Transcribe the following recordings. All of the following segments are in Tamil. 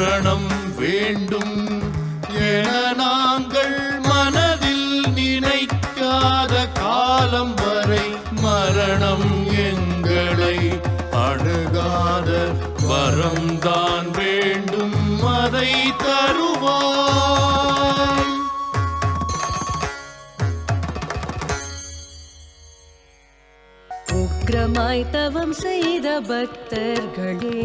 மரணம் வேண்டும் என நாங்கள் மனதில் நினைக்காத காலம் வரை மரணம் எங்களை அணுகாத வரம்தான் வேண்டும், அதை தருவாய். உக்கிரமாய் தவம் செய்த பக்தர்களே,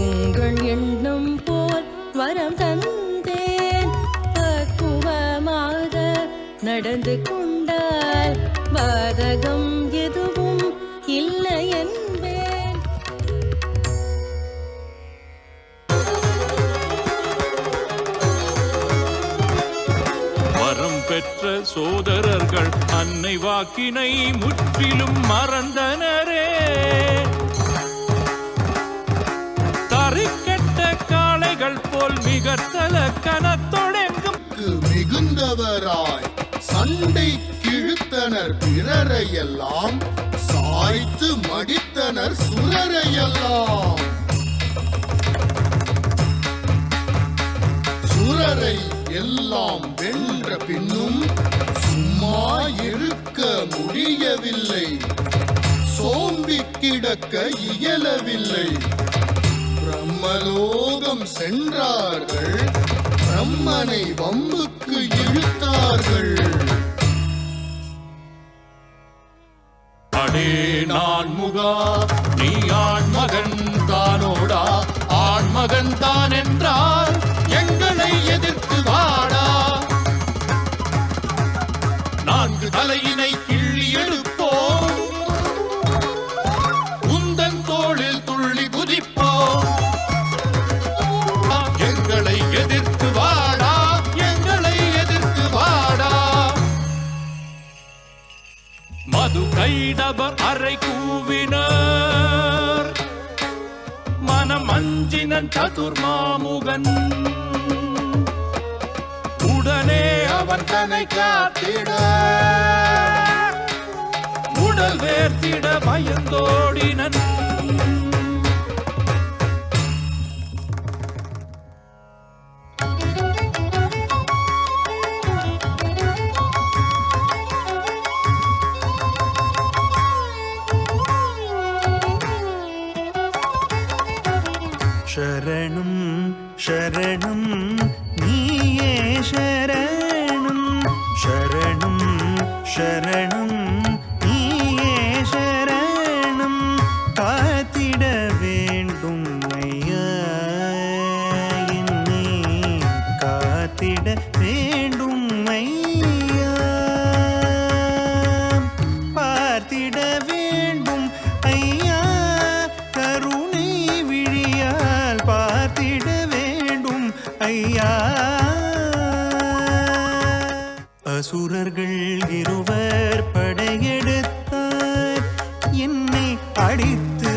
உங்கள் எண்ணம் போல் வரம் தந்தேன். பக்குவமாக நடந்து கொண்டால் பாதகம் எதுவும் இல்லை என்பேன். வரம் பெற்ற சோதரர்கள் அன்னை வாக்கினை முற்றிலும் மறந்தனரே. தறிக்கெட்ட காளைகள் போல் மிக தலக்கணத்தொடங்கும் மிகுந்தவராய் சண்டை கிழுத்தனர் பிறரையெல்லாம், சாய்த்து மடித்தனர் சுரரையெல்லாம். சுரரை எல்லாம் வென்ற பின்னும் சும்மா இருக்க முடியவில்லை, சோம்பி கிடக்க இயலவில்லை. பிரம்மலோகம் சென்றார்கள், பிரம்மனை வம்புக்கு இழுத்தார்கள். அடே நான் முகா, நீ ஆண்மகன் தானோடா, ஆண்மகன் தான் என்றால் எங்களை எதிர்த்து வாடா. 4 தலையினை கிள்ளி எடுப்போம், உந்தன் தோளில் துள்ளி குதிப்போம். எங்களை எதிர்த்து வாடா, எங்களை எதிர்த்து வாடா. மது கைடபர் அறை கூவினர், மனம் அஞ்சினன் சதுர்மாமுகன். உடனே அவன் தன்னை காத்திட, உடல் வேர்த்திட பயந்தோடினன். शरणं शरणं नीये शरणं, शरणं शरणं नीये शरणं. காத்திட வேண்டும் ஐயா என்னை, காத்திட வேண்டும் ஐயா, பார்த்திட வேண்டும் ஐயா, கருணை விழியால் பார்த்திட வேண்டும் ஐயா. அசுரர்கள் இருவர் படையெடுத்தார், என்னை அடித்து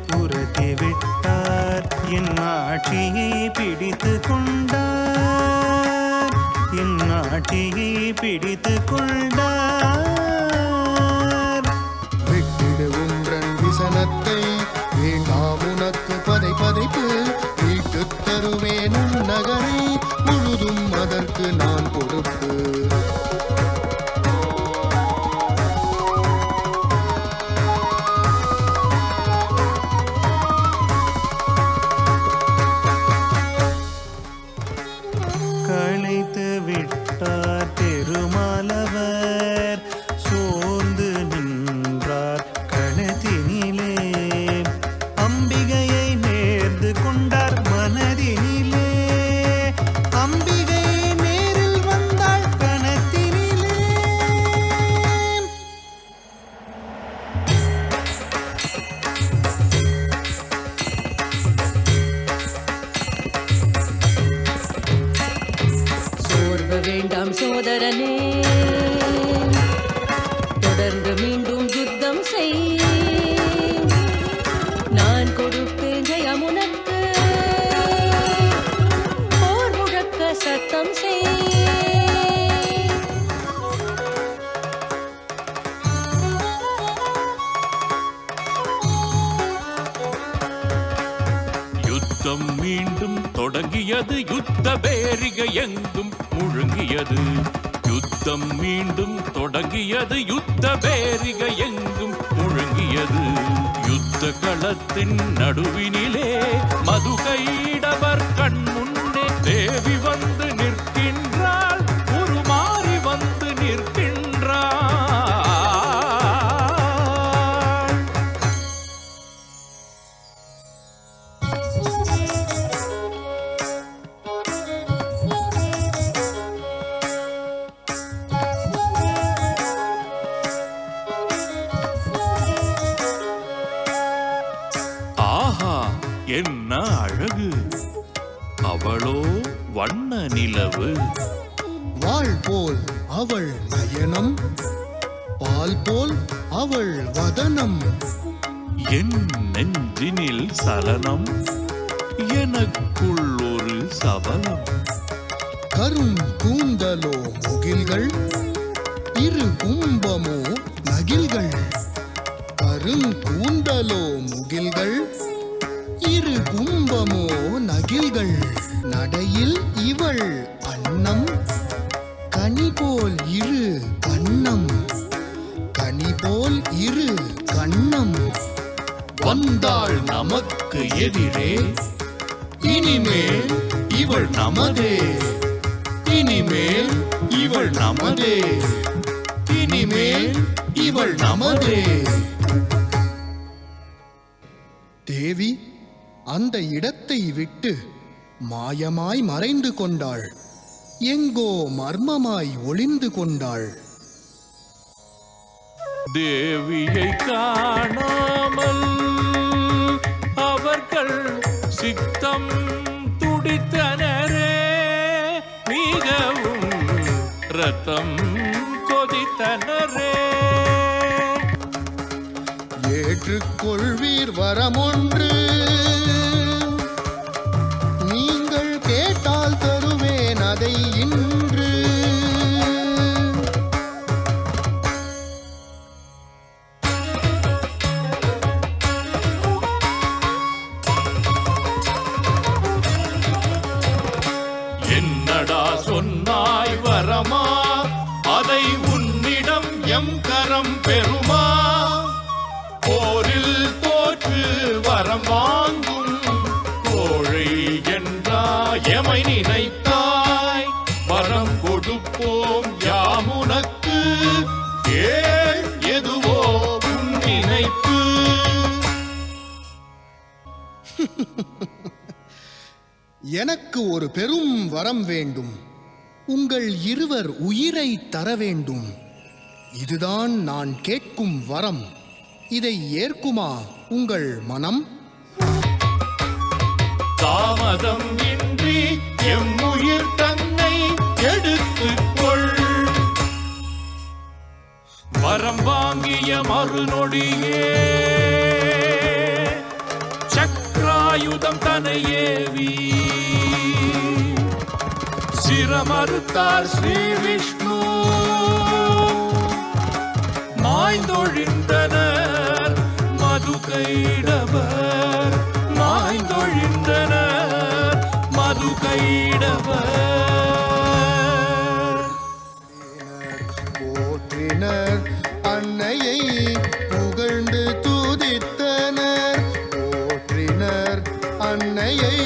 துரத்தி விட்டார். என் ஆட்சியை பிடித்து கொண்டார், என் ஆட்சியை பிடித்து கொண்டார். விட்டிடு உன்றன் விசனத்தை, வேண்டாம் உனக்கு பதை பதைப்பு. மீட்டுத் தருவேன் உன் நகரை, முழுதும் அதற்கு நான் பொறுப்பு. களைத்து விட்டார் பெருமாளவர், சோர்ந்து நின்றார் களத்தினிலே. அம்பிகையை நேர்ந்து கொண்டார் மனதினிலே, அம்பிகை நேரில் வந்தாள் கணத்தினிலே. சோர்வு வேண்டாம் சோதரனே, தொடர்ந்து மீண்டும் யுத்தம் செய். நான் கொடுப்பேன் ஜெயம் உனக்கு, போர் முழக்க சத்தம் செய். யுத்த யுத்தம் மீண்டும் தொடங்கியது, யுத்த பேரிகை எங்கும் முழங்கியது. யுத்தம் மீண்டும் தொடங்கியது, யுத்த பேரிகை எங்கும் முழங்கியது. யுத்த களத்தின் நடுவினிலே மதுகையிடவர் கண் முன்னே தேவி வந்து நிற்கின்றாள், உருமாறி வந்து நிற்கின்றாள். ஆஹா, என்ன அழகு! அவளோ வண்ண நிலவு. வாழ் போல் அவள் நயனம், பால் போல் அவள் வதனம். என் நெஞ்சினில் சலனம், எனக்குள் ஒரு சபலம். கரும் கூந்தலோ முகில்கள், இரு கும்பமோ நகில்கள். கரும் கூந்தலோ முகில்கள், இரு கும்பமோ நகில்கள். நடையில் இவள் அன்னம், கனி போல் இரு கண்ணம். கனி போல் இரு கண்ணம். வந்தாள் நமக்கு எதிரே, இனிமேல் இவள் நமதே. இனிமேல் இவள் நமதே. இனிமேல் இவள் நமதே. தேவி அந்த இடத்தை விட்டு மாயமாய் மறைந்து கொண்டாள். எங்கோ மர்மமாய் ஒளிந்து கொண்டாள். தேவியை காணாமல் அவர்கள் சித்தம் துடித்தனரே, மிகவும் ரத்தம் கொதித்தனரே. ஏற்றுக்கொள்வீர் வரமொன்று, நீங்கள் கேட்டால் தருவேன் அதை இன்று. என்னடா சொன்னாய் வரமா, அதை உன்னிடம் எம் கரம் பெறுமா. போரில் தோற்று வரம் வாங்கும் கோழை என்றாய் எமை நினைத்தாய். வரம் கொடுப்போம் யாமுனக்கு, ஏன் எதுவோ உன் நினைப்பு. எனக்கு ஒரு பெரும் வரம் வேண்டும். உங்கள் இருவர் உயிரை தர வேண்டும். இதுதான் நான் கேட்கும் வரம். இதை ஏற்குமா உங்கள் மனம்? தாமதம் இன்றி எம்முயிர் தன்னை எடுத்துக்கொள். வரம் வாங்கிய மறுநொடியே சக்ராயுதம் தனை ஏவி சிரமறுத்தார் ஸ்ரீ விஷ்ணு. மாய்ந்தொழிந்தனர் மதுகையிடவர், மாய்ந்தொழிந்தனர் மதுகையிடவர். போற்றினர் அன்னையை புகழ்ந்து துதித்தனர். போற்றினர் அன்னையை